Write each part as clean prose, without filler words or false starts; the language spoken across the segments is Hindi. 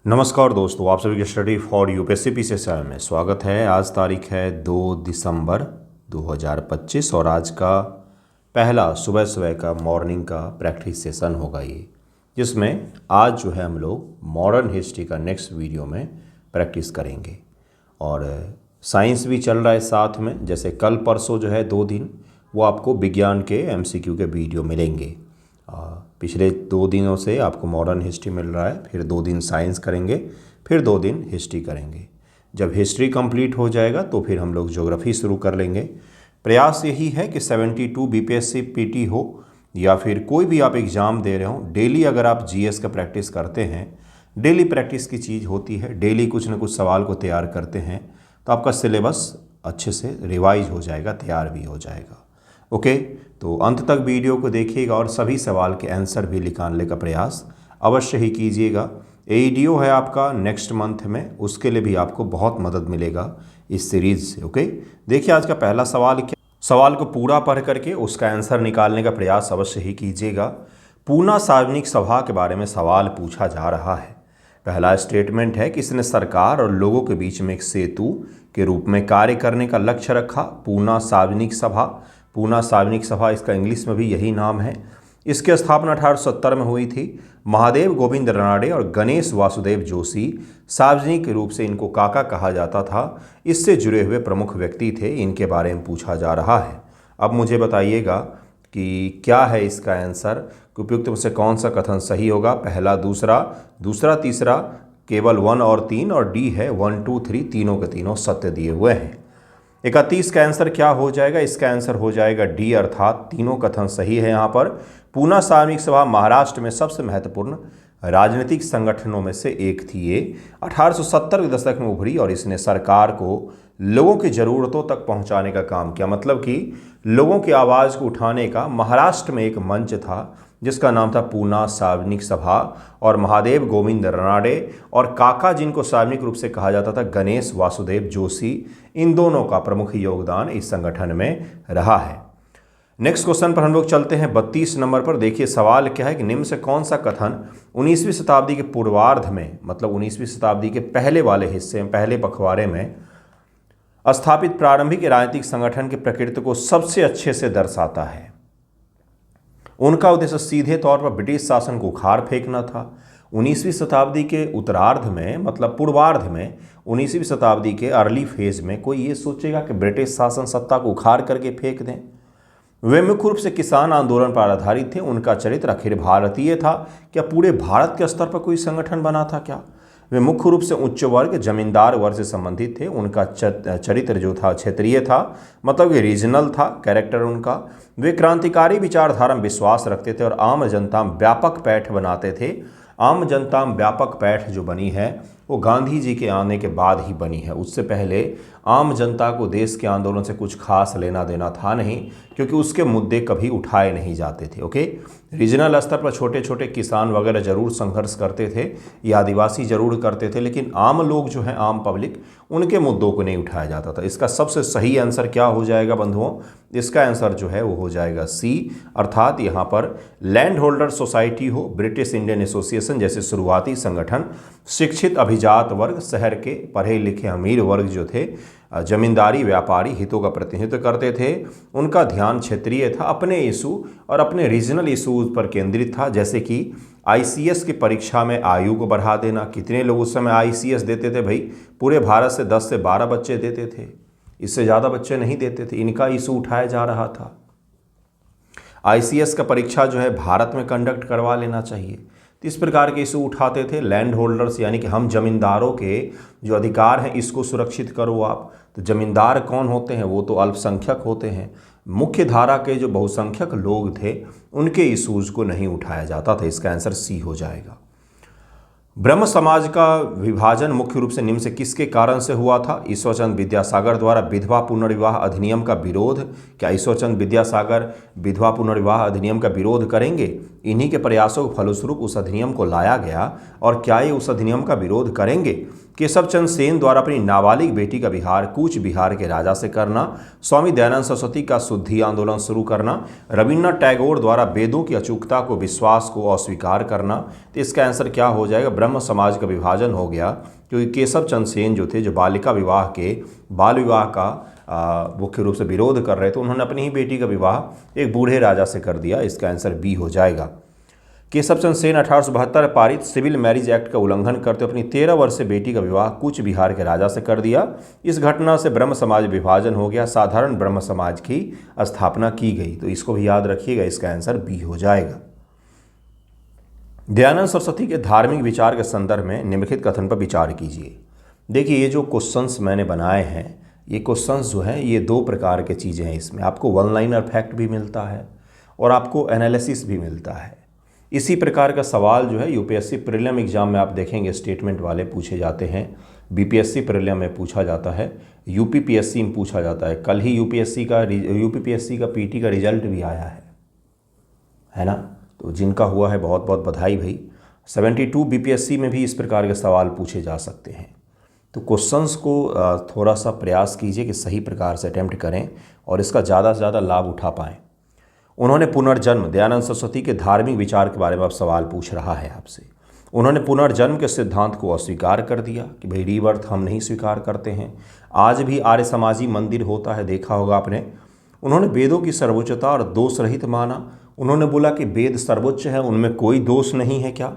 नमस्कार दोस्तों, आप सभी के स्टडी फॉर यूपीएससी पीसीएसआई में स्वागत है। आज तारीख है 2 दिसंबर 2025 और आज का पहला सुबह सुबह का मॉर्निंग का प्रैक्टिस सेशन होगा ये, जिसमें आज जो है हम लोग मॉडर्न हिस्ट्री का नेक्स्ट वीडियो में प्रैक्टिस करेंगे। और साइंस भी चल रहा है साथ में, जैसे कल परसों जो है 2 दिन वो आपको विज्ञान के एमसीक्यू के वीडियो मिलेंगे। पिछले 2 दिनों से आपको मॉडर्न हिस्ट्री मिल रहा है, फिर 2 दिन साइंस करेंगे, फिर 2 दिन हिस्ट्री करेंगे। जब हिस्ट्री कंप्लीट हो जाएगा तो फिर हम लोग ज्योग्राफी शुरू कर लेंगे। प्रयास यही है कि 72 बीपीएससी पीटी हो या फिर कोई भी आप एग्ज़ाम दे रहे हो, डेली अगर आप जीएस का प्रैक्टिस करते हैं, डेली प्रैक्टिस की चीज़ होती है, डेली कुछ न कुछ सवाल को तैयार करते हैं तो आपका सिलेबस अच्छे से रिवाइज हो जाएगा, तैयार भी हो जाएगा। ओके, तो अंत तक वीडियो को देखिएगा और सभी सवाल के आंसर भी निकालने का प्रयास अवश्य ही कीजिएगा। एईडीओ है आपका नेक्स्ट मंथ में, उसके लिए भी आपको बहुत मदद मिलेगा इस सीरीज़ से। ओके, देखिए आज का पहला सवाल क्या, सवाल को पूरा पढ़ करके उसका आंसर निकालने का प्रयास अवश्य ही कीजिएगा। पूना सार्वजनिक सभा के बारे में सवाल पूछा जा रहा है। पहला स्टेटमेंट है कि इसने सरकार और लोगों के बीच में एक सेतु के रूप में कार्य करने का लक्ष्य रखा। पूना सार्वजनिक सभा, पूना सार्वजनिक सभा इसका इंग्लिश में भी यही नाम है। इसकी स्थापना 1870 में हुई थी। महादेव गोविंद रानडे और गणेश वासुदेव जोशी, सार्वजनिक रूप से इनको काका कहा जाता था, इससे जुड़े हुए प्रमुख व्यक्ति थे। इनके बारे में पूछा जा रहा है। अब मुझे बताइएगा कि क्या है इसका आंसर, उपयुक्त में से कौन सा कथन सही होगा। पहला, दूसरा, तीसरा, केवल 1 और 3, और डी है 1, 2, 3, तीनों के तीनों सत्य दिए हुए हैं। 31 का आंसर क्या हो जाएगा, इसका आंसर हो जाएगा डी, अर्थात तीनों कथन सही है। यहाँ पर पूना सार्वजनिक सभा महाराष्ट्र में सबसे महत्वपूर्ण राजनीतिक संगठनों में से एक थी। ये 1870 के दशक में उभरी और इसने सरकार को लोगों की ज़रूरतों तक पहुंचाने का काम किया। मतलब कि लोगों की आवाज़ को उठाने का महाराष्ट्र में एक मंच था जिसका नाम था पूना सार्वजनिक सभा। और महादेव गोविंद रानडे और काका, जिनको सार्वजनिक रूप से कहा जाता था गणेश वासुदेव जोशी, इन दोनों का प्रमुख योगदान इस संगठन में रहा है। नेक्स्ट क्वेश्चन पर हम लोग चलते हैं 32 नंबर पर। देखिए सवाल क्या है कि निम्न से कौन सा कथन 19वीं शताब्दी के पूर्वार्ध में, मतलब 19वीं शताब्दी के पहले वाले हिस्से में, पहले पखवाड़े में स्थापित प्रारंभिक राजनीतिक संगठन की प्रकृति को सबसे अच्छे से दर्शाता है। उनका उद्देश्य सीधे तौर पर ब्रिटिश शासन को उखाड़ फेंकना था। 19वीं शताब्दी के उत्तरार्ध में, मतलब पूर्वार्ध में, 19वीं शताब्दी के अर्ली फेज में कोई ये सोचेगा कि ब्रिटिश शासन सत्ता को उखाड़ करके फेंक दें। वे मुख्य रूप से किसान आंदोलन पर आधारित थे। उनका चरित्र आखिर भारतीय था क्या पूरे भारत के स्तर पर कोई संगठन बना था क्या? वे मुख्य रूप से उच्च वर्ग, जमींदार वर्ग से संबंधित थे। उनका चरित्र जो था क्षेत्रीय था, मतलब कि रीजनल था कैरेक्टर उनका। वे क्रांतिकारी विचारधारा में विश्वास रखते थे और आम जनता में व्यापक पैठ बनाते थे। आम जनता में व्यापक पैठ जो बनी है वो गांधी जी के आने के बाद ही बनी है। उससे पहले आम जनता को देश के आंदोलन से कुछ खास लेना देना था नहीं, क्योंकि उसके मुद्दे कभी उठाए नहीं जाते थे। ओके, रीजनल स्तर पर छोटे छोटे किसान वगैरह जरूर संघर्ष करते थे या आदिवासी जरूर करते थे, लेकिन आम लोग जो हैं, आम पब्लिक, उनके मुद्दों को नहीं उठाया जाता था। इसका सबसे सही आंसर क्या हो जाएगा बंधुओं? इसका आंसर जो है वो हो जाएगा सी, अर्थात यहाँ पर लैंड होल्डर सोसाइटी हो, ब्रिटिश इंडियन एसोसिएशन जैसे शुरुआती संगठन, शिक्षित अभिजात वर्ग, शहर के पढ़े लिखे अमीर वर्ग जो थे, जमींदारी व्यापारी हितों का प्रतिनिधित्व करते थे। उनका ध्यान क्षेत्रीय था, अपने इशू और अपने रीजनल इशूज़ पर केंद्रित था, जैसे कि आईसीएस की परीक्षा में आयु को बढ़ा देना। कितने लोग उस समय आईसीएस देते थे भाई? पूरे भारत से 10 से 12 बच्चे देते थे, इससे ज़्यादा बच्चे नहीं देते थे। इनका इशू उठाया जा रहा था। आईसीएस का परीक्षा जो है भारत में कंडक्ट करवा लेना चाहिए। तो इस प्रकार के इशू उठाते थे। लैंड होल्डर्स यानी कि हम जमींदारों के जो अधिकार हैं इसको सुरक्षित करो आप। तो जमींदार कौन होते हैं? वो तो अल्पसंख्यक होते हैं। मुख्य धारा के जो बहुसंख्यक लोग थे उनके इशूज़ को नहीं उठाया जाता था। इसका आंसर सी हो जाएगा। ब्रह्म समाज का विभाजन मुख्य रूप से निम्न से किसके कारण से हुआ था? ईश्वरचंद विद्यासागर द्वारा विधवा पुनर्विवाह अधिनियम का विरोध। क्या ईश्वरचंद विद्यासागर विधवा पुनर्विवाह अधिनियम का विरोध करेंगे? इन्हीं के प्रयासों के फलस्वरूप उस अधिनियम को लाया गया। और क्या ये उस अधिनियम का विरोध करेंगे? केशव चंद्र सेन द्वारा अपनी नाबालिग बेटी का विवाह कूच बिहार के राजा से करना, स्वामी दयानंद सरस्वती का शुद्धि आंदोलन शुरू करना, रविन्द्रनाथ टैगोर द्वारा वेदों की अचूकता को विश्वास को अस्वीकार करना। तो इसका आंसर क्या हो जाएगा? ब्रह्म समाज का विभाजन हो गया, क्योंकि केशव चंद्र सेन जो थे, जो बालिका विवाह के बाल विवाह का मुख्य रूप से विरोध कर रहे थे, उन्होंने अपनी ही बेटी का विवाह एक बूढ़े राजा से कर दिया। इसका आंसर बी हो जाएगा। केशव चंद्र सेन 1872 पारित सिविल मैरिज एक्ट का उल्लंघन करते अपनी 13 वर्षीय बेटी का विवाह कूच बिहार के राजा से कर दिया। इस घटना से ब्रह्म समाज विभाजन हो गया, साधारण ब्रह्म समाज की स्थापना की गई। तो इसको भी याद रखिएगा, इसका आंसर बी हो जाएगा। दयानंद सरस्वती के धार्मिक विचार के संदर्भ में निम्नलिखित कथन पर विचार कीजिए। देखिए, ये जो क्वेश्चंस मैंने बनाए हैं, ये क्वेश्चंस जो हैं, ये दो प्रकार के चीज़ें हैं। इसमें आपको वन लाइनर फैक्ट भी मिलता है और आपको एनालिसिस भी मिलता है। इसी प्रकार का सवाल जो है यूपीएससी प्रीलिम एग्जाम में आप देखेंगे, स्टेटमेंट वाले पूछे जाते हैं, बीपीएससी प्रीलिम में पूछा जाता है, यूपीपीएससी में पूछा जाता है। कल ही यूपीपीएससी का पीटी का रिजल्ट भी आया है ना? तो जिनका हुआ है बहुत बहुत बधाई भाई। 72 बीपीएससी में भी इस प्रकार के सवाल पूछे जा सकते हैं। तो क्वेश्चंस को थोड़ा सा प्रयास कीजिए कि सही प्रकार से अटेम्प्ट करें और इसका ज़्यादा से ज़्यादा लाभ उठा पाएँ। उन्होंने पुनर्जन्म, दयानंद सरस्वती के धार्मिक विचार के बारे में अब सवाल पूछ रहा है आपसे। उन्होंने पुनर्जन्म के सिद्धांत को अस्वीकार कर दिया कि भाई रीबर्थ हम नहीं स्वीकार करते हैं। आज भी आर्य समाजी मंदिर होता है, देखा होगा आपने। उन्होंने वेदों की सर्वोच्चता और दोष रहित माना। उन्होंने बोला कि वेद सर्वोच्च है, उनमें कोई दोष नहीं है क्या?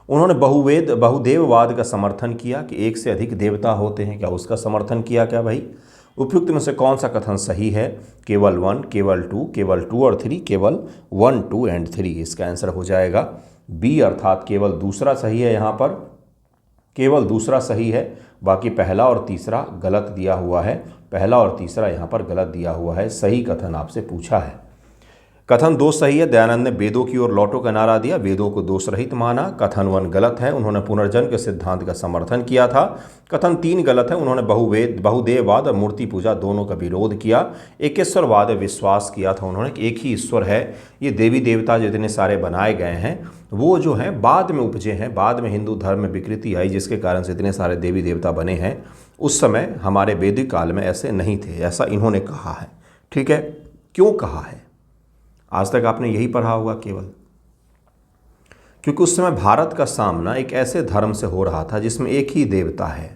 उन्होंने बहुदेववाद का समर्थन किया कि एक से अधिक देवता होते हैं, क्या उसका समर्थन किया क्या भाई? उपयुक्त में से कौन सा कथन सही है? केवल 1, केवल 2 और 3, केवल 1, 2 एंड 3। इसका आंसर हो जाएगा बी, अर्थात केवल दूसरा सही है। यहाँ पर केवल दूसरा सही है, बाकी पहला और तीसरा गलत दिया हुआ है। पहला और तीसरा यहाँ पर गलत दिया हुआ है। सही कथन आपसे पूछा है। कथन 2 सही है, दयानंद ने वेदों की ओर लौटो का नारा दिया, वेदों को दोष रहित माना। कथन 1 गलत है, उन्होंने पुनर्जन्म के सिद्धांत का समर्थन किया था। कथन 3 गलत है, उन्होंने बहुदेववाद और मूर्ति पूजा दोनों का विरोध किया। एकेश्वरवाद विश्वास किया था उन्होंने कि एक ही ईश्वर है। ये देवी देवता जितने सारे बनाए गए हैं वो जो हैं बाद में उपजे हैं, बाद में हिंदू धर्म में विकृति आई जिसके कारण से इतने सारे देवी देवता बने हैं। उस समय हमारे वैदिक काल में ऐसे नहीं थे, ऐसा इन्होंने कहा है। ठीक है, क्यों कहा है? आज तक आपने यही पढ़ा होगा केवल, क्योंकि उस समय भारत का सामना एक ऐसे धर्म से हो रहा था जिसमें एक ही देवता है।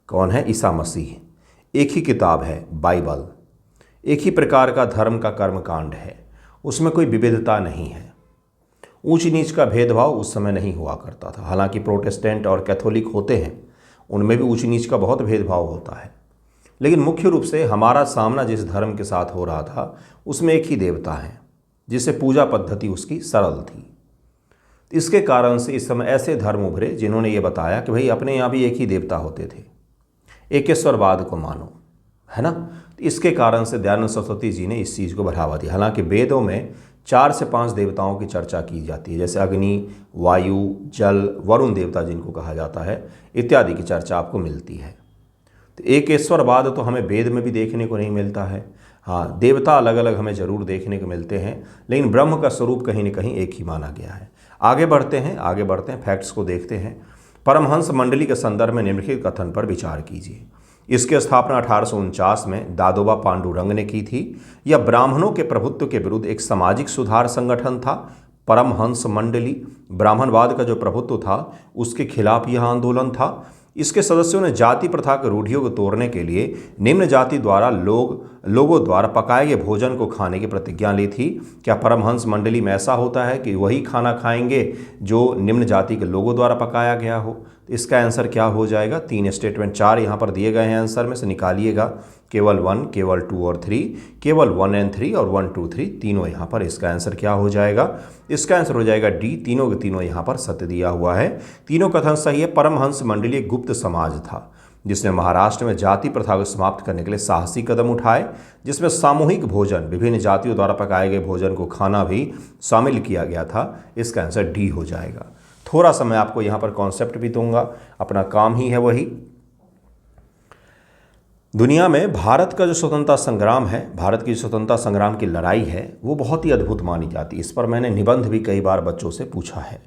कौन है? ईसा मसीह। एक ही किताब है बाइबल, एक ही प्रकार का धर्म का कर्मकांड है, उसमें कोई विविधता नहीं है। ऊंच नीच का भेदभाव उस समय नहीं हुआ करता था। हालांकि प्रोटेस्टेंट और कैथोलिक होते हैं, उनमें भी ऊंच नीच का बहुत भेदभाव होता है, लेकिन मुख्य रूप से हमारा सामना जिस धर्म के साथ हो रहा था उसमें एक ही देवता है, जिससे पूजा पद्धति उसकी सरल थी। इसके कारण से इस समय ऐसे धर्म उभरे जिन्होंने ये बताया कि भाई अपने यहाँ भी एक ही देवता होते थे, एकेश्वरवाद को मानो, है ना। इसके कारण से दयानंद सरस्वती जी ने इस चीज़ को बढ़ावा दिया। हालांकि वेदों में 4 से 5 देवताओं की चर्चा की जाती है, जैसे अग्नि, वायु, जल, वरुण देवता जिनको कहा जाता है, इत्यादि की चर्चा आपको मिलती है। तो एकेश्वरवाद तो हमें वेद में भी देखने को नहीं मिलता है। हाँ, देवता अलग अलग हमें जरूर देखने को मिलते हैं, लेकिन ब्रह्म का स्वरूप कहीं न कहीं एक ही माना गया है। आगे बढ़ते हैं, फैक्ट्स को देखते हैं। परमहंस मंडली के संदर्भ में निम्नलिखित कथन पर विचार कीजिए। इसकी स्थापना 1849 में दादोबा पांडुरंग ने की थी। यह ब्राह्मणों के प्रभुत्व के विरुद्ध एक सामाजिक सुधार संगठन था। परमहंस मंडली ब्राह्मणवाद का जो प्रभुत्व था उसके खिलाफ यह आंदोलन था। इसके सदस्यों ने जाति प्रथा के रूढ़ियों को तोड़ने के लिए निम्न जाति द्वारा लोगों द्वारा पकाए गए भोजन को खाने की प्रतिज्ञा ली थी। क्या परमहंस मंडली में ऐसा होता है कि वही खाना खाएंगे जो निम्न जाति के लोगों द्वारा पकाया गया हो? इसका आंसर क्या हो जाएगा? 3 स्टेटमेंट 4 यहाँ पर दिए गए हैं, आंसर में से निकालिएगा। केवल 1, केवल 2 और 3, केवल 1 एंड 3 और 1, 2, 3 तीनों यहाँ पर। इसका आंसर क्या हो जाएगा? इसका आंसर हो जाएगा डी। तीनों के तीनों यहाँ पर सत्य दिया हुआ है। तीनों कथन सही है। परमहंस मंडली एक गुप्त समाज था जिसने महाराष्ट्र में जाति प्रथा को समाप्त करने के लिए साहसी कदम उठाए, जिसमें सामूहिक भोजन, विभिन्न जातियों द्वारा पकाए गए भोजन को खाना भी शामिल किया गया था। इसका आंसर डी हो जाएगा। थोड़ा सा मैं आपको यहाँ पर कॉन्सेप्ट भी दूंगा, अपना काम ही है वही। दुनिया में भारत का जो स्वतंत्रता संग्राम है, भारत की स्वतंत्रता संग्राम की लड़ाई है, वो बहुत ही अद्भुत मानी जाती है। इस पर मैंने निबंध भी कई बार बच्चों से पूछा है,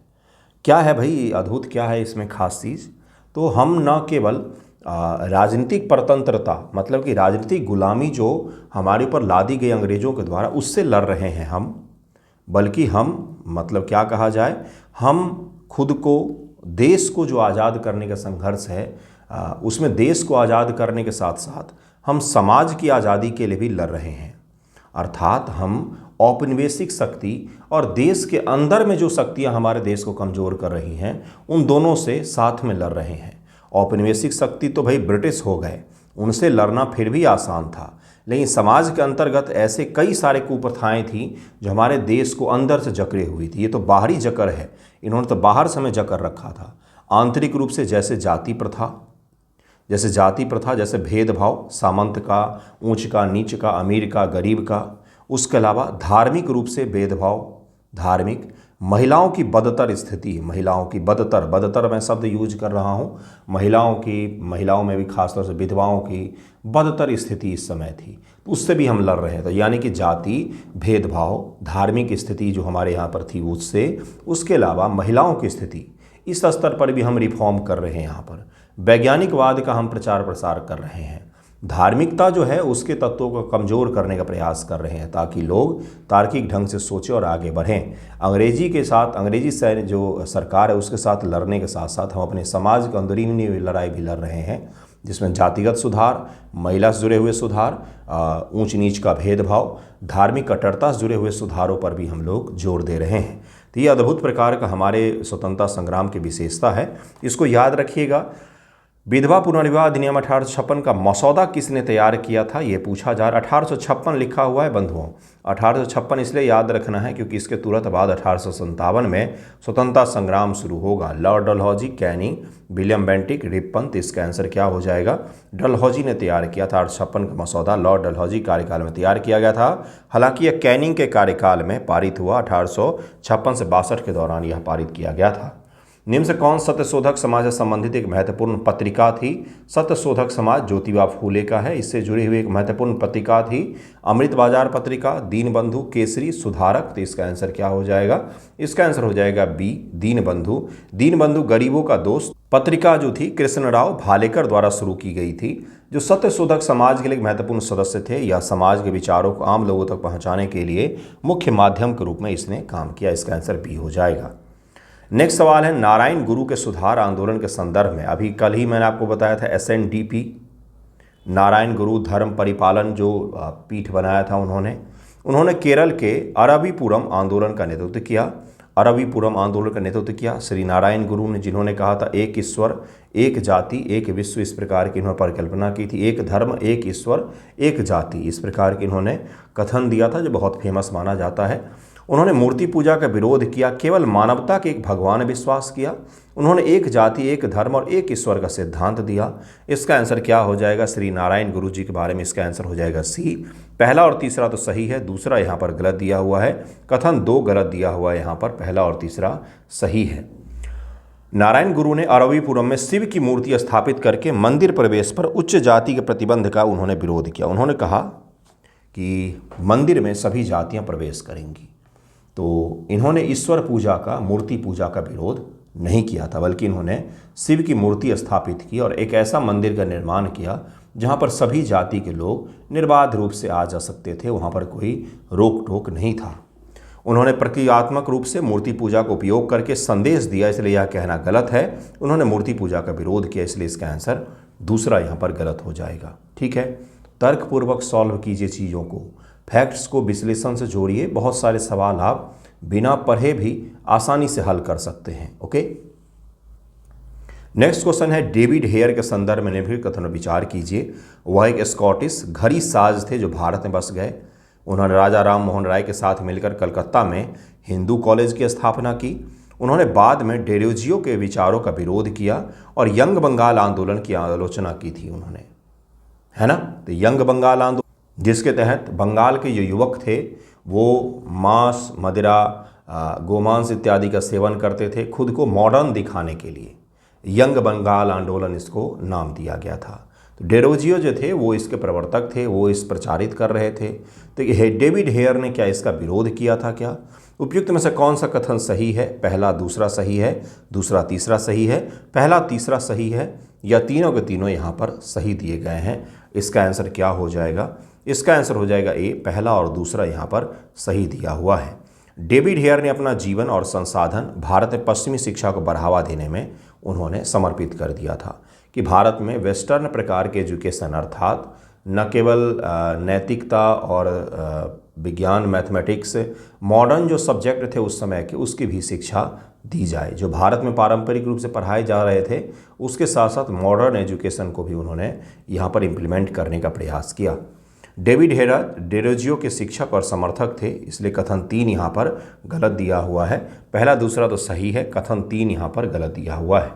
क्या है भाई अद्भुत, क्या है इसमें खास चीज़? तो हम न केवल राजनीतिक परतंत्रता, मतलब कि राजनीतिक गुलामी जो हमारे ऊपर लादी गई अंग्रेज़ों के द्वारा, उससे लड़ रहे हैं हम, बल्कि हम, मतलब क्या कहा जाए, हम खुद को, देश को जो आज़ाद करने का संघर्ष है उसमें देश को आज़ाद करने के साथ साथ हम समाज की आज़ादी के लिए भी लड़ रहे हैं। अर्थात हम औपनिवेशिक शक्ति और देश के अंदर में जो शक्तियां हमारे देश को कमज़ोर कर रही हैं, उन दोनों से साथ में लड़ रहे हैं। औपनिवेशिक शक्ति तो भाई ब्रिटिश हो गए, उनसे लड़ना फिर भी आसान था, लेकिन समाज के अंतर्गत ऐसे कई सारे कुप्रथाएं थीं जो हमारे देश को अंदर से जकड़े हुई थी। ये तो बाहरी जकड़ है, इन्होंने तो बाहर से हमें जकड़ रखा था। आंतरिक रूप से जैसे जाति प्रथा, जैसे भेदभाव, सामंत का, ऊंच का, नीच का, अमीर का, गरीब का। उसके अलावा धार्मिक रूप से भेदभाव, महिलाओं की बदतर स्थिति, बदतर मैं शब्द यूज कर रहा हूँ, महिलाओं में भी खासतौर से विधवाओं की बदतर स्थिति इस समय थी, तो उससे भी हम लड़ रहे थे। यानी कि जाति, भेदभाव, धार्मिक स्थिति जो हमारे यहाँ पर थी उससे, उसके अलावा महिलाओं की स्थिति, इस स्तर पर भी हम रिफॉर्म कर रहे हैं। यहाँ पर वैज्ञानिकवाद का हम प्रचार प्रसार कर रहे हैं। धार्मिकता जो है उसके तत्वों को कमज़ोर करने का प्रयास कर रहे हैं ताकि लोग तार्किक ढंग से सोचें और आगे बढ़ें। अंग्रेजी से जो सरकार है उसके साथ लड़ने के साथ साथ हम अपने समाज की अंदरूनी लड़ाई भी लड़ रहे हैं, जिसमें जातिगत सुधार, महिला से जुड़े हुए सुधार, ऊंच नीच का भेदभाव, धार्मिक कट्टरता से जुड़े हुए सुधारों पर भी हम लोग जोर दे रहे हैं। तो ये अद्भुत प्रकार का हमारे स्वतंत्रता संग्राम की विशेषता है, इसको याद रखिएगा। विधवा पुनर्विवाह अधिनियम 1856 का मसौदा किसने तैयार किया था, ये पूछा जा रहा। 1856 लिखा हुआ है बंधुओं, 1856 इसलिए याद रखना है क्योंकि इसके तुरंत बाद 1857 में स्वतंत्रता संग्राम शुरू होगा। Lord Dalhousie, Canning, William Bentinck, Ripon. तो इसका आंसर क्या हो जाएगा? डलहौजी ने तैयार किया था। 1856 का मसौदा लॉर्ड डलहौजी कार्यकाल में तैयार किया गया था। हालांकि यह कैनिंग के कार्यकाल में पारित हुआ, 1856 से 62 के दौरान यह पारित किया गया था। निम्न से कौन सत्यशोधक समाज से संबंधित एक महत्वपूर्ण पत्रिका थी? सत्यशोधक समाज ज्योतिबा फूले का है। इससे जुड़ी हुई एक महत्वपूर्ण पत्रिका थी अमृत बाजार पत्रिका, दीनबंधु, केसरी, सुधारक। तो इसका आंसर क्या हो जाएगा? इसका आंसर हो जाएगा बी, दीनबंधु। दीनबंधु गरीबों का दोस्त पत्रिका जो थी कृष्णराव भालेकर द्वारा शुरू की गई थी, जो सत्यशोधक समाज के लिए एक महत्वपूर्ण सदस्य थे। यह समाज के विचारों को आम लोगों तक पहुंचाने के लिए मुख्य माध्यम के रूप में इसने काम किया। इसका आंसर बी हो जाएगा। नेक्स्ट सवाल है, नारायण गुरु के सुधार आंदोलन के संदर्भ में, अभी कल ही मैंने आपको बताया था SNDP, नारायण गुरु धर्म परिपालन जो पीठ बनाया था उन्होंने केरल के अरविपुरम आंदोलन का नेतृत्व किया। श्री नारायण गुरु ने, जिन्होंने कहा था एक ईश्वर, एक जाति, एक विश्व, इस प्रकार की इन्होंने परिकल्पना की थी। एक धर्म, एक ईश्वर, एक जाति, इस प्रकार की इन्होंने कथन दिया था जो बहुत फेमस माना जाता है। उन्होंने मूर्ति पूजा का विरोध किया, केवल मानवता के एक भगवान विश्वास किया। उन्होंने एक जाति, एक धर्म और एक ईश्वर का सिद्धांत दिया। इसका आंसर क्या हो जाएगा? श्री नारायण गुरु जी के बारे में इसका आंसर हो जाएगा सी। पहला और तीसरा तो सही है, दूसरा यहाँ पर गलत दिया हुआ है। कथन 2 गलत दिया हुआ है यहाँ पर, पहला और तीसरा सही है। नारायण गुरु ने अरविपुरम में शिव की मूर्ति स्थापित करके मंदिर प्रवेश पर उच्च जाति के प्रतिबंध का उन्होंने विरोध किया। उन्होंने कहा कि मंदिर में सभी जातियाँ प्रवेश करेंगी। तो इन्होंने ईश्वर पूजा का, मूर्ति पूजा का विरोध नहीं किया था, बल्कि इन्होंने शिव की मूर्ति स्थापित की और एक ऐसा मंदिर का निर्माण किया जहाँ पर सभी जाति के लोग निर्बाध रूप से आ जा सकते थे, वहाँ पर कोई रोक टोक नहीं था। उन्होंने प्रतीकात्मक रूप से मूर्ति पूजा का उपयोग करके संदेश दिया, इसलिए यह कहना गलत है। उन्होंने मूर्ति पूजा का विरोध किया, इसलिए इसका आंसर दूसरा यहाँ पर गलत हो जाएगा। ठीक है, तर्कपूर्वक सॉल्व कीजिए चीज़ों को, फैक्ट्स को विश्लेषण से जोड़िए। बहुत सारे सवाल आप बिना पढ़े भी आसानी से हल कर सकते हैं। ओके, नेक्स्ट क्वेश्चन है, डेविड हेयर के संदर्भ में निम्नलिखित कथन पर विचार कीजिए। वह एक स्कॉटिश घड़ी साज थे जो भारत में बस गए। उन्होंने राजा राम मोहन राय के साथ मिलकर कलकत्ता में हिंदू कॉलेज की स्थापना की। उन्होंने बाद में डेरोजियो के विचारों का विरोध किया और यंग बंगाल आंदोलन की आलोचना की थी उन्होंने, है ना। तो यंग बंगाल आंदोलन, जिसके तहत बंगाल के जो युवक थे वो मांस, मदिरा, गोमांस इत्यादि का सेवन करते थे, खुद को मॉडर्न दिखाने के लिए यंग बंगाल आंदोलन इसको नाम दिया गया था। तो डेरोजियो जो थे वो इसके प्रवर्तक थे, वो इस प्रचारित कर रहे थे। तो डेविड हेयर ने क्या इसका विरोध किया था क्या? उपयुक्त में से कौन सा कथन सही है? पहला दूसरा सही है, दूसरा तीसरा सही है, पहला तीसरा सही है, या तीनों के तीनों यहाँ पर सही दिए गए हैं? इसका आंसर क्या हो जाएगा? इसका आंसर हो जाएगा ए, पहला और दूसरा यहाँ पर सही दिया हुआ है। डेविड हेयर ने अपना जीवन और संसाधन भारत में पश्चिमी शिक्षा को बढ़ावा देने में उन्होंने समर्पित कर दिया था कि भारत में वेस्टर्न प्रकार के एजुकेशन अर्थात न केवल नैतिकता और विज्ञान मैथमेटिक्स मॉडर्न जो सब्जेक्ट थे उस समय के उसकी भी शिक्षा दी जाए। जो भारत में पारंपरिक रूप से पढ़ाए जा रहे थे उसके साथ साथ मॉडर्न एजुकेशन को भी उन्होंने यहाँ पर इम्प्लीमेंट करने का प्रयास किया। डेविड हेयर डेरोजियो के शिक्षक और समर्थक थे, इसलिए कथन 3 यहाँ पर गलत दिया हुआ है। पहला दूसरा तो सही है, कथन 3 यहाँ पर गलत दिया हुआ है।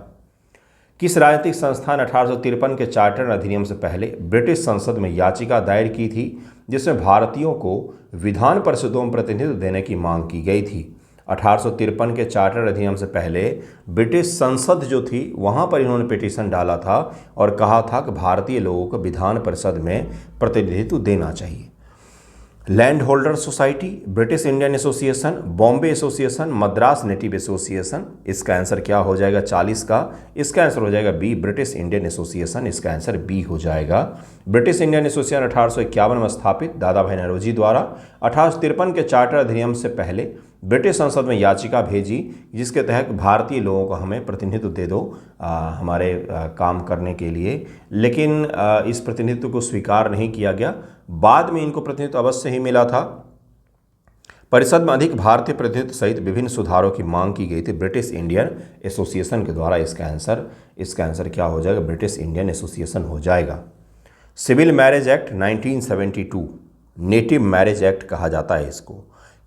किस राजनीतिक संस्था ने 1853 के चार्टर अधिनियम से पहले ब्रिटिश संसद में याचिका दायर की थी जिसमें भारतीयों को विधान परिषदों में प्रतिनिधित्व देने की मांग की गई थी? 1853 के चार्टर अधिनियम से पहले ब्रिटिश संसद जो थी वहाँ पर इन्होंने पिटीशन डाला था और कहा था कि भारतीय लोगों को विधान परिषद में प्रतिनिधित्व देना चाहिए। Land holder society, British Indian association, Bombay association, Madras native association. इसका आंसर क्या हो जाएगा 40 का? इसका आंसर हो जाएगा बी, ब्रिटिश इंडियन एसोसिएशन। इसका आंसर बी हो जाएगा। ब्रिटिश इंडियन एसोसिएशन 1851 में स्थापित दादा भाई नौरोजी द्वारा 1853 के चार्टर अधिनियम से पहले ब्रिटिश संसद में याचिका भेजी जिसके तहत भारतीय लोगों को हमें प्रतिनिधित्व दे दो हमारे काम करने के लिए, लेकिन इस प्रतिनिधित्व को स्वीकार नहीं किया गया। बाद में इनको प्रतिनिधित्व अवश्य ही मिला था। परिषद में अधिक भारतीय प्रतिनिधित्व सहित विभिन्न सुधारों की मांग की गई थी ब्रिटिश इंडियन एसोसिएशन के द्वारा। इसका आंसर क्या हो जाएगा? ब्रिटिश इंडियन एसोसिएशन हो जाएगा। Civil marriage act 1972 native marriage act कहा जाता है इसको,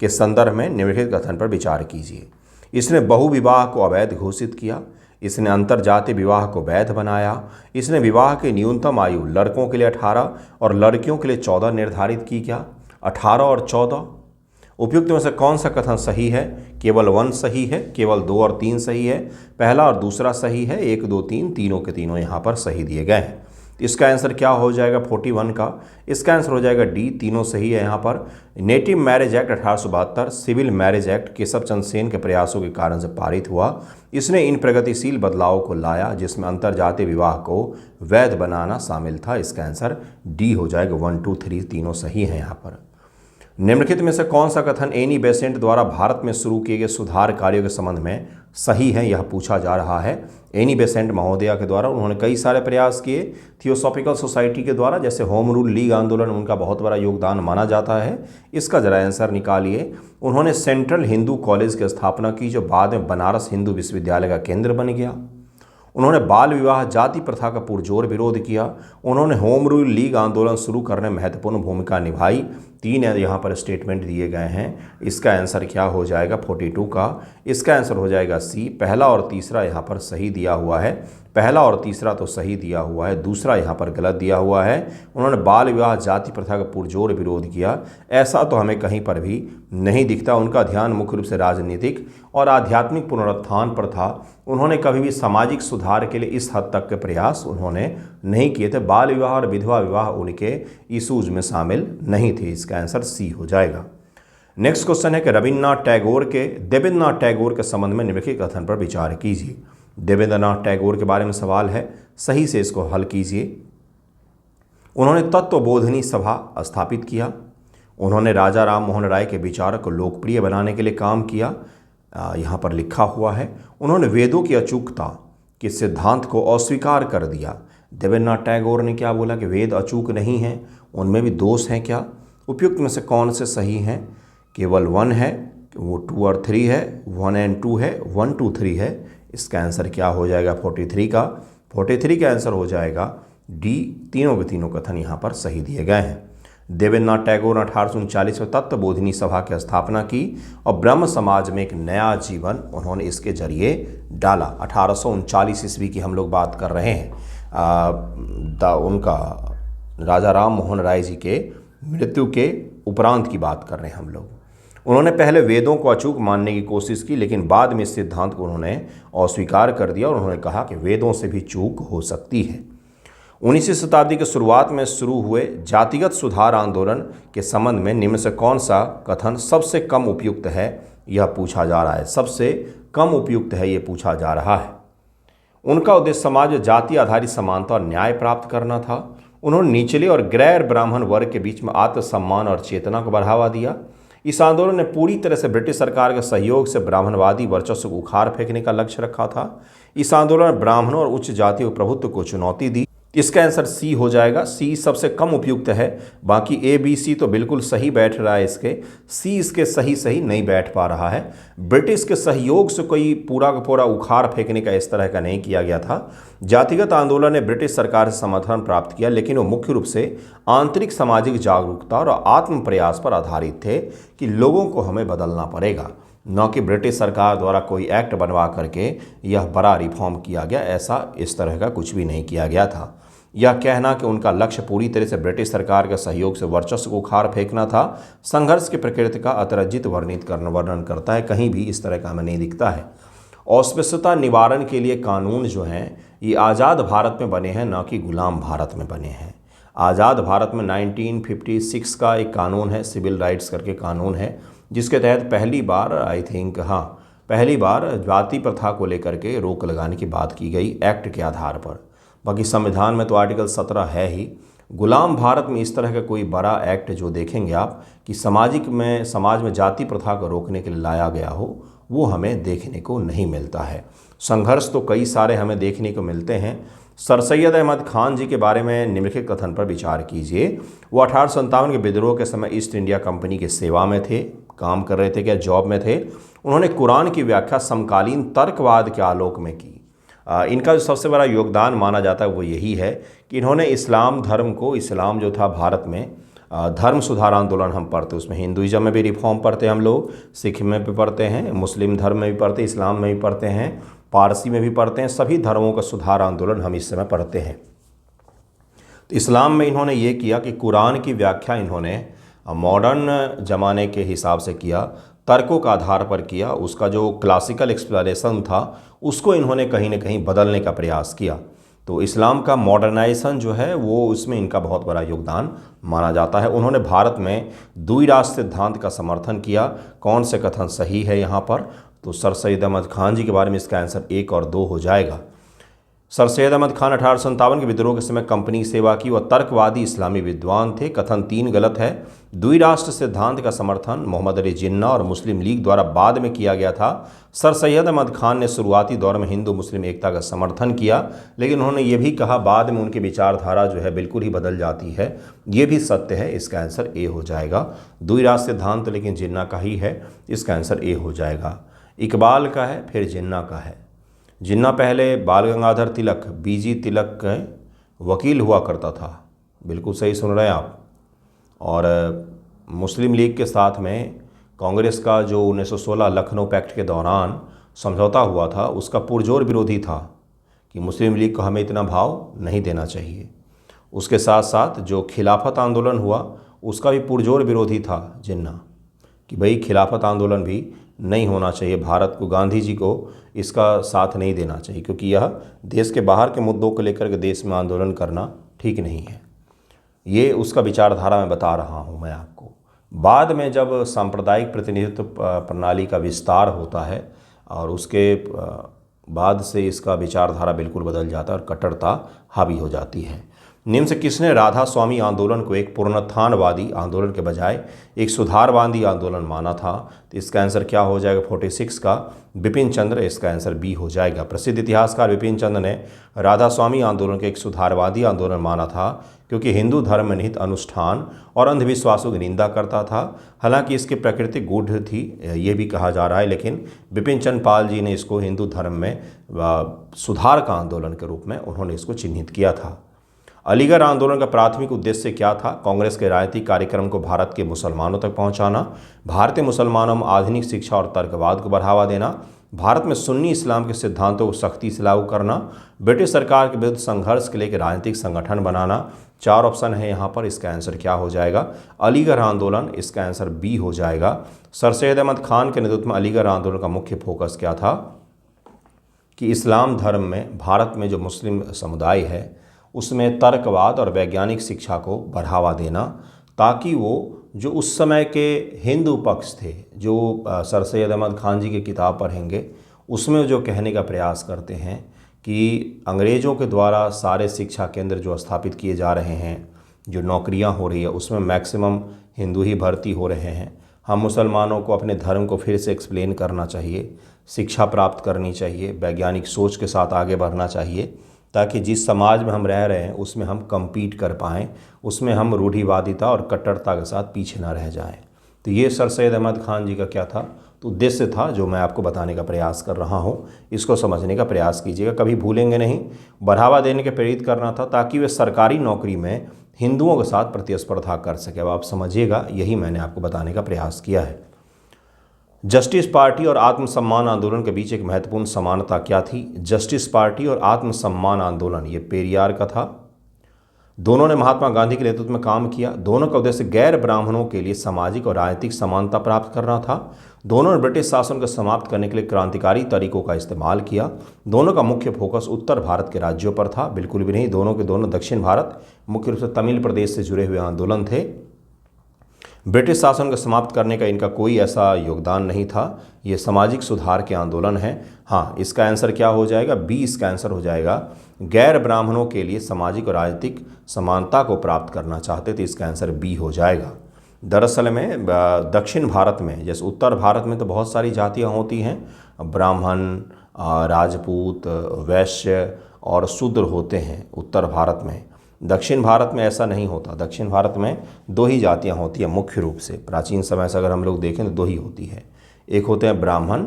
के संदर्भ में निम्नलिखित कथन पर विचार कीजिए। इसने बहुविवाह को अवैध घोषित किया, इसने अंतरजातीय विवाह को वैध बनाया, इसने विवाह की न्यूनतम आयु लड़कों के लिए 18 और लड़कियों के लिए 14 निर्धारित की। क्या 18 और 14? उपयुक्त में से कौन सा कथन सही है? केवल 1 सही है, केवल 2 और 3 सही है, पहला और दूसरा सही है, 1 2 3 तीनों के तीनों यहाँ पर सही दिए गए हैं। इसका आंसर क्या हो जाएगा 41 का? इसका आंसर हो जाएगा डी, तीनों सही है यहाँ पर। Native marriage act 1872 civil marriage act Keshav Chandra Sen के प्रयासों के कारण से पारित हुआ। इसने इन प्रगतिशील बदलावों को लाया जिसमें अंतरजातीय विवाह को वैध बनाना शामिल था। इसका आंसर डी हो जाएगा। 1 2 3 तीनों सही हैं यहाँ पर। निम्नलिखित में से कौन सा कथन एनी बेसेंट द्वारा भारत में शुरू किए गए सुधार कार्यों के संबंध में सही है, यह पूछा जा रहा है। एनी बेसेंट महोदया के द्वारा उन्होंने कई सारे प्रयास किए थियोसॉफिकल सोसाइटी के द्वारा, जैसे होम रूल लीग आंदोलन, उनका बहुत बड़ा योगदान माना जाता है। इसका जरा आंसर निकालिए। उन्होंने सेंट्रल हिंदू कॉलेज की स्थापना की जो बाद में बनारस हिंदू विश्वविद्यालय का केंद्र बन गया। उन्होंने बाल विवाह जाति प्रथा का पुरजोर विरोध किया। उन्होंने होम रूल लीग आंदोलन शुरू करने में महत्वपूर्ण भूमिका निभाई। 3 यहाँ पर स्टेटमेंट दिए गए हैं। इसका आंसर क्या हो जाएगा 42 का? इसका आंसर हो जाएगा सी, पहला और तीसरा यहाँ पर सही दिया हुआ है। पहला और तीसरा तो सही दिया हुआ है, दूसरा यहाँ पर गलत दिया हुआ है। उन्होंने बाल विवाह जाति प्रथा का पुरजोर विरोध किया, ऐसा तो हमें कहीं पर भी नहीं दिखता। उनका ध्यान मुख्य रूप से राजनीतिक और आध्यात्मिक पुनरुत्थान पर था। उन्होंने कभी भी सामाजिक सुधार के लिए इस हद तक के प्रयास उन्होंने नहीं किए थे। बाल विवाह और विधवा विवाह उनके इशूज में शामिल नहीं थे। इसका आंसर सी हो जाएगा। नेक्स्ट क्वेश्चन है कि देवेंद्रनाथ टैगोर के संबंध में निम्नलिखित कथन पर विचार कीजिए। देवेंद्रनाथ टैगोर के बारे में सवाल है, सही से इसको हल कीजिए। उन्होंने तत्वबोधिनी सभा स्थापित किया। उन्होंने राजा राम मोहन राय के विचारों को लोकप्रिय बनाने के लिए काम किया, यहाँ पर लिखा हुआ है। उन्होंने वेदों की अचूकता के सिद्धांत को अस्वीकार कर दिया। देवेंद्रनाथ टैगोर ने क्या बोला कि वेद अचूक नहीं हैं, उनमें भी दोष हैं। क्या उपयुक्त में से कौन से सही हैं? केवल 1 है, वो 2 और 3 है, 1 और 2 है, 1 2 3 है। इसका आंसर क्या हो जाएगा 43 का? 43 का आंसर हो जाएगा डी, तीनों के तीनों कथन यहाँ पर सही दिए गए हैं। देवेंद्रनाथ टैगोर ने 1839 में तत्वबोधिनी सभा की स्थापना की और ब्रह्म समाज में एक नया जीवन उन्होंने इसके जरिए डाला। 1839 ईस्वी की हम लोग बात कर रहे हैं। उनका राजा राम मोहन राय जी के मृत्यु के उपरांत की बात कर रहे हैं हम लोग। उन्होंने पहले वेदों को अचूक मानने की कोशिश की, लेकिन बाद में इस सिद्धांत को उन्होंने अस्वीकार कर दिया और उन्होंने कहा कि वेदों से भी चूक हो सकती है। 19वीं शताब्दी के शुरुआत में शुरू हुए जातिगत सुधार आंदोलन के संबंध में निम्न से कौन सा कथन सबसे कम उपयुक्त है, यह पूछा जा रहा है। सबसे कम उपयुक्त है ये पूछा जा रहा है। उनका उद्देश्य समाज में जाति आधारित समानता और न्याय प्राप्त करना था। उन्होंने निचले और गैर ब्राह्मण वर्ग के बीच में आत्मसम्मान और चेतना को बढ़ावा दिया। इस आंदोलन ने पूरी तरह से ब्रिटिश सरकार के सहयोग से ब्राह्मणवादी वर्चस्व को उखाड़ फेंकने का लक्ष्य रखा था। इस आंदोलन ने ब्राह्मणों और उच्च जाति प्रभुत्व को चुनौती दी। इसका आंसर सी हो जाएगा। सी सबसे कम उपयुक्त है। बाकी ए बी सी तो बिल्कुल सही बैठ रहा है इसके, सी इसके सही नहीं बैठ पा रहा है। ब्रिटिश के सहयोग से कोई पूरा का पूरा उखाड़ फेंकने का इस तरह का नहीं किया गया था। जातिगत आंदोलन ने ब्रिटिश सरकार से समर्थन प्राप्त किया, लेकिन वो मुख्य रूप से आंतरिक सामाजिक जागरूकता और आत्म प्रयास पर आधारित थे कि लोगों को हमें बदलना पड़ेगा, न कि ब्रिटिश सरकार द्वारा कोई एक्ट बनवा करके यह बड़ा रिफॉर्म किया गया। ऐसा इस तरह का कुछ भी नहीं किया गया था। यह कहना कि उनका लक्ष्य पूरी तरह से ब्रिटिश सरकार के सहयोग से वर्चस्व को उखाड़ फेंकना था, संघर्ष की प्रकृति का अतिरंजित वर्णन करता है। कहीं भी इस तरह का हमें नहीं दिखता है। अस्पृश्यता निवारण के लिए कानून जो हैं ये आज़ाद भारत में बने हैं, न कि गुलाम भारत में बने हैं। आज़ाद भारत में 1956 का एक कानून है, सिविल राइट्स करके कानून है, जिसके तहत पहली बार जाति प्रथा को लेकर के रोक लगाने की बात की गई एक्ट के आधार पर। बाकी संविधान में तो आर्टिकल 17 है ही। गुलाम भारत में इस तरह का कोई बड़ा एक्ट जो देखेंगे आप कि समाज में जाति प्रथा को रोकने के लिए लाया गया हो, वो हमें देखने को नहीं मिलता है। संघर्ष तो कई सारे हमें देखने को मिलते हैं। सर सैयद अहमद खान जी के बारे में निम्नलिखित कथन पर विचार कीजिए। वो 1857 के विद्रोह के समय ईस्ट इंडिया कंपनी की सेवा में थे, काम कर रहे थे, क्या जॉब में थे। उन्होंने कुरान की व्याख्या समकालीन तर्कवाद के आलोक में की। इनका जो सबसे बड़ा योगदान माना जाता है वो यही है कि इन्होंने इस्लाम जो था भारत में धर्म सुधार आंदोलन हम पढ़ते, उसमें हिंदुइज्म में भी रिफॉर्म पढ़ते हैं हम लोग, सिख में भी पढ़ते हैं, मुस्लिम धर्म में भी पढ़ते हैं, इस्लाम में भी पढ़ते हैं, पारसी में भी पढ़ते हैं। सभी धर्मों का सुधार आंदोलन हम इस समय पढ़ते हैं। तो इस्लाम में इन्होंने ये किया कि कुरान की व्याख्या इन्होंने मॉडर्न ज़माने के हिसाब से किया, तर्कों का आधार पर किया। उसका जो क्लासिकल एक्सप्लेनेशन था उसको इन्होंने कहीं ना कहीं बदलने का प्रयास किया। तो इस्लाम का मॉडर्नाइजेशन जो है वो उसमें इनका बहुत बड़ा योगदान माना जाता है। उन्होंने भारत में द्विराष्ट्र सिद्धांत का समर्थन किया। कौन से कथन सही है यहाँ पर? तो सर सैयद अहमद खान जी के बारे में इसका आंसर 1 और 2 हो जाएगा। सर सैयद अहमद खान 1857 के विद्रोह के समय कंपनी की सेवा की। वह तर्कवादी इस्लामी विद्वान थे। कथन 3 गलत है। द्विराष्ट्र सिद्धांत का समर्थन मोहम्मद अली जिन्ना और मुस्लिम लीग द्वारा बाद में किया गया था। सर सैयद अहमद खान ने शुरुआती दौर में हिंदू मुस्लिम एकता का समर्थन किया, लेकिन उन्होंने ये भी कहा बाद में उनकी विचारधारा जो है बिल्कुल ही बदल जाती है। ये भी सत्य है। इसका आंसर ए हो जाएगा। द्विराष्ट्र सिद्धांत लेकिन जिन्ना का ही है। इसका आंसर ए हो जाएगा। इकबाल का है, फिर जिन्ना का है। जिन्ना पहले बाल गंगाधर तिलक बीजी तिलक के वकील हुआ करता था। बिल्कुल सही सुन रहे हैं आप। और मुस्लिम लीग के साथ में कांग्रेस का जो 1916 लखनऊ पैक्ट के दौरान समझौता हुआ था उसका पुरजोर विरोधी था कि मुस्लिम लीग को हमें इतना भाव नहीं देना चाहिए। उसके साथ साथ जो खिलाफत आंदोलन हुआ उसका भी पुरजोर विरोधी था जिन्ना, कि भाई खिलाफत आंदोलन भी नहीं होना चाहिए, भारत को, गांधी जी को इसका साथ नहीं देना चाहिए, क्योंकि यह देश के बाहर के मुद्दों को लेकर के देश में आंदोलन करना ठीक नहीं है। ये उसका विचारधारा मैं बता रहा हूँ मैं आपको। बाद में जब सांप्रदायिक प्रतिनिधित्व प्रणाली का विस्तार होता है और उसके बाद से इसका विचारधारा बिल्कुल बदल जाता है और कट्टरता हावी हो जाती है। निम्न से किसने राधा स्वामी आंदोलन को एक पुनरुत्थानवादी आंदोलन के बजाय एक सुधारवादी आंदोलन माना था? तो इसका आंसर क्या हो जाएगा? 46 का बिपिन चंद्र। इसका आंसर बी हो जाएगा। प्रसिद्ध इतिहासकार बिपिन चंद्र ने राधा स्वामी आंदोलन को एक सुधारवादी आंदोलन माना था क्योंकि हिंदू धर्म में निहित अनुष्ठान और अंधविश्वासों की निंदा करता था। हालांकि इसकी प्रकृति गूढ़ थी ये भी कहा जा रहा है, लेकिन बिपिन चंद्र पाल जी ने इसको हिंदू धर्म में सुधार का आंदोलन के रूप में उन्होंने इसको चिन्हित किया था। अलीगढ़ आंदोलन का प्राथमिक उद्देश्य क्या था? कांग्रेस के राजनीतिक कार्यक्रम को भारत के मुसलमानों तक पहुंचाना, भारतीय मुसलमानों में आधुनिक शिक्षा और तर्कवाद को बढ़ावा देना, भारत में सुन्नी इस्लाम के सिद्धांतों को सख्ती से लागू करना, ब्रिटिश सरकार के विरुद्ध संघर्ष के लिए एक राजनीतिक संगठन बनाना। 4 ऑप्शन है यहाँ पर। इसका आंसर क्या हो जाएगा? अलीगढ़ आंदोलन। इसका आंसर बी हो जाएगा। सर सैयद अहमद खान के नेतृत्व में अलीगढ़ आंदोलन का मुख्य फोकस क्या था? कि इस्लाम धर्म में भारत में जो मुस्लिम समुदाय है उसमें तर्कवाद और वैज्ञानिक शिक्षा को बढ़ावा देना, ताकि वो जो उस समय के हिंदू पक्ष थे, जो सर सैयद अहमद खान जी की किताब पढ़ेंगे उसमें जो कहने का प्रयास करते हैं कि अंग्रेज़ों के द्वारा सारे शिक्षा केंद्र जो स्थापित किए जा रहे हैं, जो नौकरियां हो रही है उसमें मैक्सिमम हिंदू ही भर्ती हो रहे हैं। हम मुसलमानों को अपने धर्म को फिर से एक्सप्लेन करना चाहिए, शिक्षा प्राप्त करनी चाहिए, वैज्ञानिक सोच के साथ आगे बढ़ना चाहिए, ताकि जिस समाज में हम रह रहे हैं उसमें हम compete कर पाएँ, उसमें हम रूढ़िवादिता और कट्टरता के साथ पीछे ना रह जाएं। तो ये सर सैयद अहमद खान जी का क्या था, तो उद्देश्य था जो मैं आपको बताने का प्रयास कर रहा हूँ। इसको समझने का प्रयास कीजिएगा, कभी भूलेंगे नहीं। बढ़ावा देने के प्रेरित करना था ताकि वे सरकारी नौकरी में हिंदुओं के साथ प्रतिस्पर्धा कर सके। अब आप समझिएगा, यही मैंने आपको बताने का प्रयास किया है। जस्टिस पार्टी और आत्मसम्मान आंदोलन के बीच एक महत्वपूर्ण समानता क्या थी? जस्टिस पार्टी और आत्मसम्मान आंदोलन ये पेरियार का था। दोनों ने महात्मा गांधी के नेतृत्व में काम किया। दोनों का उद्देश्य गैर ब्राह्मणों के लिए सामाजिक और राजनीतिक समानता प्राप्त करना था। दोनों ने ब्रिटिश शासन को समाप्त करने के लिए क्रांतिकारी तरीकों का इस्तेमाल किया। दोनों का मुख्य फोकस उत्तर भारत के राज्यों पर था, बिल्कुल भी नहीं। दोनों के दोनों दक्षिण भारत, मुख्य रूप से तमिल प्रदेश से जुड़े हुए आंदोलन थे। ब्रिटिश शासन को समाप्त करने का इनका कोई ऐसा योगदान नहीं था। ये सामाजिक सुधार के आंदोलन है। हाँ, इसका आंसर क्या हो जाएगा? बी इसका आंसर हो जाएगा। गैर ब्राह्मणों के लिए सामाजिक और राजनीतिक समानता को प्राप्त करना चाहते थे, इसका आंसर बी हो जाएगा। दरअसल में दक्षिण भारत में, जैसे उत्तर भारत में तो बहुत सारी जातियाँ होती हैं, ब्राह्मण, राजपूत, वैश्य और शूद्र होते हैं उत्तर भारत में। दक्षिण भारत में ऐसा नहीं होता। दक्षिण भारत में दो ही जातियां होती हैं मुख्य रूप से। प्राचीन समय से अगर हम लोग देखें तो दो ही होती है। एक होते हैं ब्राह्मण,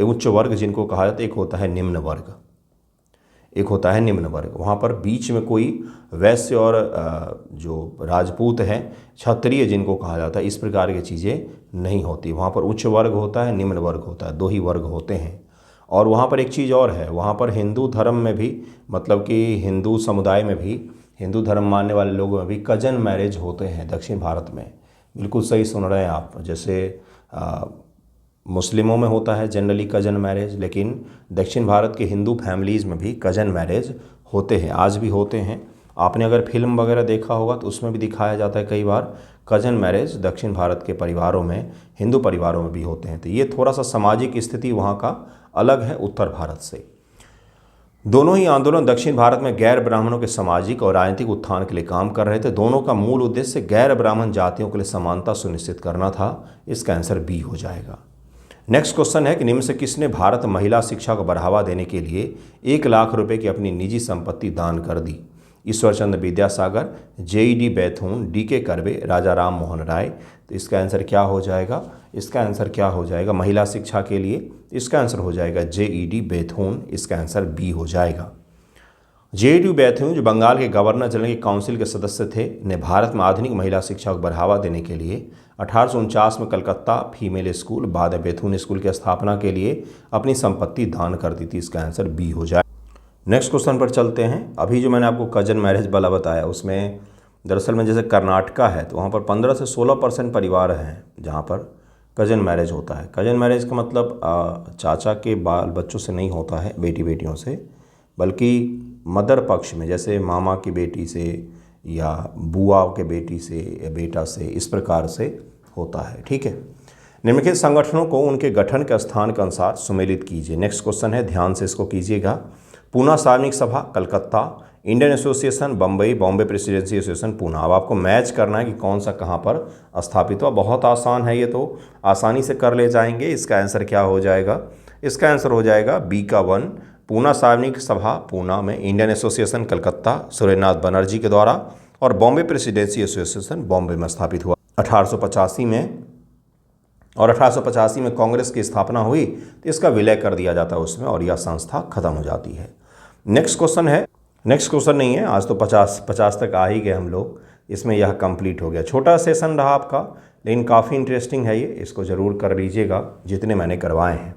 उच्च वर्ग जिनको कहा जाता है, एक होता है निम्न वर्ग। एक होता है निम्न वर्ग, वहाँ पर बीच में कोई वैश्य और जो राजपूत हैं, क्षत्रिय जिनको कहा जाता है, इस प्रकार की चीज़ें नहीं होती। वहाँ पर उच्च वर्ग होता है, निम्न वर्ग होता है, दो ही वर्ग होते हैं। और वहाँ पर एक चीज़ और है, वहाँ पर हिंदू धर्म में भी, मतलब कि हिंदू समुदाय में भी, हिंदू धर्म मानने वाले लोगों में भी कजन मैरिज होते हैं दक्षिण भारत में। बिल्कुल सही सुन रहे हैं आप। जैसे मुस्लिमों में होता है जनरली कजन मैरिज, लेकिन दक्षिण भारत के हिंदू फैमिलीज़ में भी कजन मैरिज होते हैं, आज भी होते हैं। आपने अगर फिल्म वगैरह देखा होगा तो उसमें भी दिखाया जाता है कई बार कजन मैरिज दक्षिण भारत के परिवारों में, हिंदू परिवारों में भी होते हैं। तो ये थोड़ा सा सामाजिक स्थिति वहाँ का अलग है उत्तर भारत से। दोनों ही आंदोलन दक्षिण भारत में गैर ब्राह्मणों के सामाजिक और राजनीतिक उत्थान के लिए काम कर रहे थे। दोनों का मूल उद्देश्य गैर ब्राह्मण जातियों के लिए समानता सुनिश्चित करना था। इसका आंसर बी हो जाएगा। नेक्स्ट क्वेश्चन है कि निम्न से किसने भारत महिला शिक्षा को बढ़ावा देने के लिए 1 लाख रुपए की अपनी निजी संपत्ति दान कर दी? ईश्वरचंद्र विद्यासागर, जेईडी बैथून, डीके कर्वे, राजा राम मोहन राय। तो इसका आंसर क्या हो जाएगा? इसका आंसर क्या हो जाएगा महिला शिक्षा के लिए? इसका आंसर हो जाएगा जेईडी बैथून। इसका आंसर बी हो जाएगा। जेईडी बैथून जो बंगाल के गवर्नर जनरल की काउंसिल के सदस्य थे, ने भारत में आधुनिक महिला शिक्षा को बढ़ावा देने के लिए 1849 में कलकत्ता फीमेल स्कूल, बाद में बैथून स्कूल की स्थापना के लिए अपनी संपत्ति दान कर दी थी। इसका आंसर बी हो जाए। नेक्स्ट क्वेश्चन पर चलते हैं। अभी जो मैंने आपको कजन मैरिज वाला बताया, उसमें दरअसल में जैसे कर्नाटका है तो वहाँ पर 15 से 16% परिवार हैं जहाँ पर कजन मैरिज होता है। कजन मैरिज का मतलब चाचा के बाल बच्चों से नहीं होता है, बेटी बेटियों से, बल्कि मदर पक्ष में, जैसे मामा की बेटी से या बुआ के बेटी से या बेटा से, इस प्रकार से होता है। ठीक है। निम्नलिखित संगठनों को उनके गठन के स्थान के अनुसार सुमेलित कीजिए। नेक्स्ट क्वेश्चन है, ध्यान से इसको कीजिएगा। पूना सार्वजनिक सभा Calcutta, Indian association Bombay, Bombay presidency association Poona. अब आपको मैच करना है कि कौन सा कहाँ पर स्थापित हुआ। बहुत आसान है, ये तो आसानी से कर ले जाएंगे। इसका आंसर क्या हो जाएगा? इसका आंसर हो जाएगा बी का 1। पूना सार्वजनिक सभा पूना में, इंडियन एसोसिएशन कलकत्ता सूर्यनाथ बनर्जी के द्वारा, और बॉम्बे प्रेसिडेंसी एसोसिएशन बॉम्बे में स्थापित हुआ 1885 में। और 1885 में कांग्रेस की स्थापना हुई तो इसका विलय कर दिया जाता है उसमें, और यह संस्था खत्म हो जाती है। नेक्स्ट क्वेश्चन है, नेक्स्ट क्वेश्चन नहीं है, आज तो 50 तक आ ही गए हम लोग। इसमें यह कंप्लीट हो गया। छोटा सेशन रहा आपका, लेकिन काफ़ी इंटरेस्टिंग है ये, इसको ज़रूर कर लीजिएगा जितने मैंने करवाए हैं।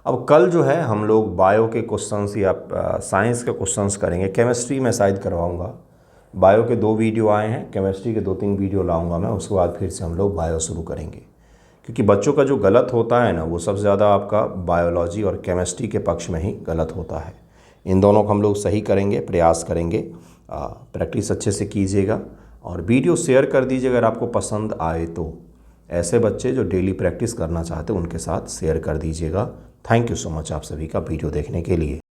अब कल जो है हम लोग बायो के क्वेश्चंस या साइंस के क्वेश्चंस करेंगे। केमिस्ट्री में शायद करवाऊँगा। बायो के 2 वीडियो आए हैं, केमिस्ट्री के 2-3 वीडियो लाऊँगा मैं। उसके बाद फिर से हम लोग बायो शुरू करेंगे, क्योंकि बच्चों का जो गलत होता है ना, वो सबसे ज़्यादा आपका बायोलॉजी और केमिस्ट्री के पक्ष में ही गलत होता है। इन दोनों को हम लोग सही करेंगे, प्रयास करेंगे। प्रैक्टिस अच्छे से कीजिएगा। और वीडियो शेयर कर दीजिए अगर आपको पसंद आए तो। ऐसे बच्चे जो डेली प्रैक्टिस करना चाहते हैं उनके साथ शेयर कर दीजिएगा। थैंक यू सो मच आप सभी का वीडियो देखने के लिए।